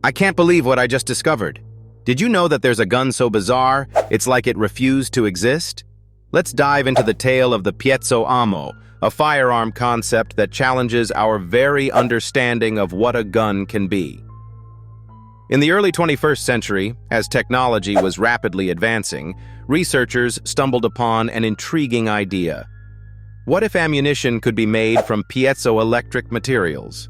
I can't believe what I just discovered. Did you know that there's a gun so bizarre, it's like it refused to exist? Let's dive into the tale of the Piezo ammo, a firearm concept that challenges our very understanding of what a gun can be. In the early 21st century, as technology was rapidly advancing, researchers stumbled upon an intriguing idea. What if ammunition could be made from piezoelectric materials?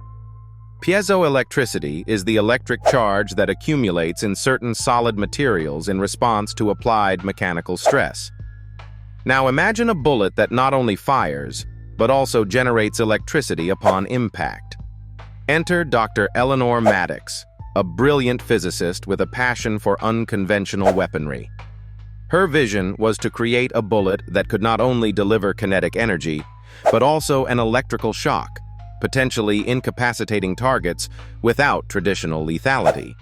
Piezoelectricity is the electric charge that accumulates in certain solid materials in response to applied mechanical stress. Now imagine a bullet that not only fires, but also generates electricity upon impact. Enter Dr. Eleanor Maddox, a brilliant physicist with a passion for unconventional weaponry. Her vision was to create a bullet that could not only deliver kinetic energy, but also an electrical shock, potentially incapacitating targets without traditional lethality.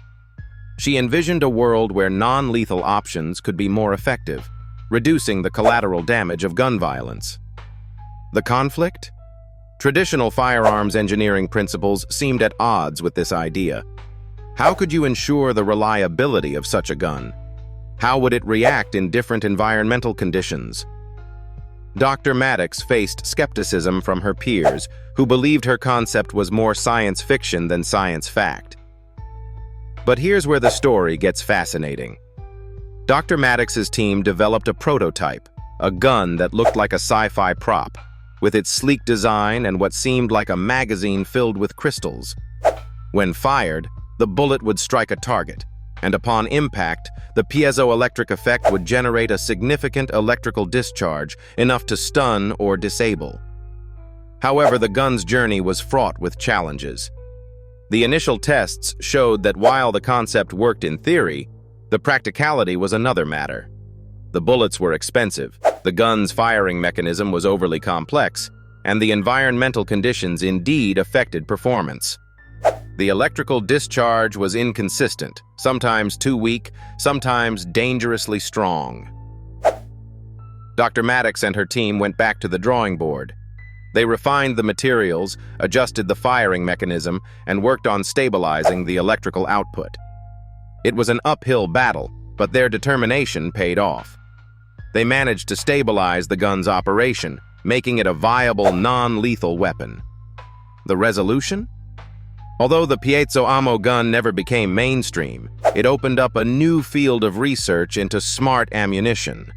She envisioned a world where non-lethal options could be more effective, reducing the collateral damage of gun violence. The conflict? Traditional firearms engineering principles seemed at odds with this idea. How could you ensure the reliability of such a gun? How would it react in different environmental conditions? Dr. Maddox faced skepticism from her peers, who believed her concept was more science fiction than science fact. But here's where the story gets fascinating. Dr. Maddox's team developed a prototype, a gun that looked like a sci-fi prop, with its sleek design and what seemed like a magazine filled with crystals. When fired, the bullet would strike a target, and upon impact, the piezoelectric effect would generate a significant electrical discharge enough to stun or disable. However, the gun's journey was fraught with challenges. The initial tests showed that while the concept worked in theory, the practicality was another matter. The bullets were expensive, the gun's firing mechanism was overly complex, and the environmental conditions indeed affected performance. The electrical discharge was inconsistent, sometimes too weak, sometimes dangerously strong. Dr. Maddox and her team went back to the drawing board. They refined the materials, adjusted the firing mechanism, and worked on stabilizing the electrical output. It was an uphill battle, but their determination paid off. They managed to stabilize the gun's operation, making it a viable, non-lethal weapon. The resolution? Although the Piezo ammo gun never became mainstream, it opened up a new field of research into smart ammunition.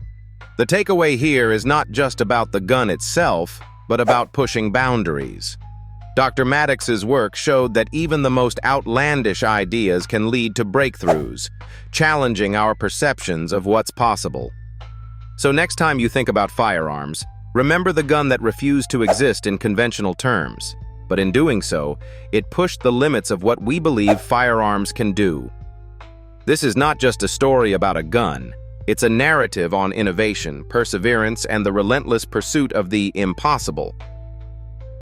The takeaway here is not just about the gun itself, but about pushing boundaries. Dr. Maddox's work showed that even the most outlandish ideas can lead to breakthroughs, challenging our perceptions of what's possible. So next time you think about firearms, remember the gun that refused to exist in conventional terms. But in doing so, it pushed the limits of what we believe firearms can do. This is not just a story about a gun. It's a narrative on innovation, perseverance, and the relentless pursuit of the impossible.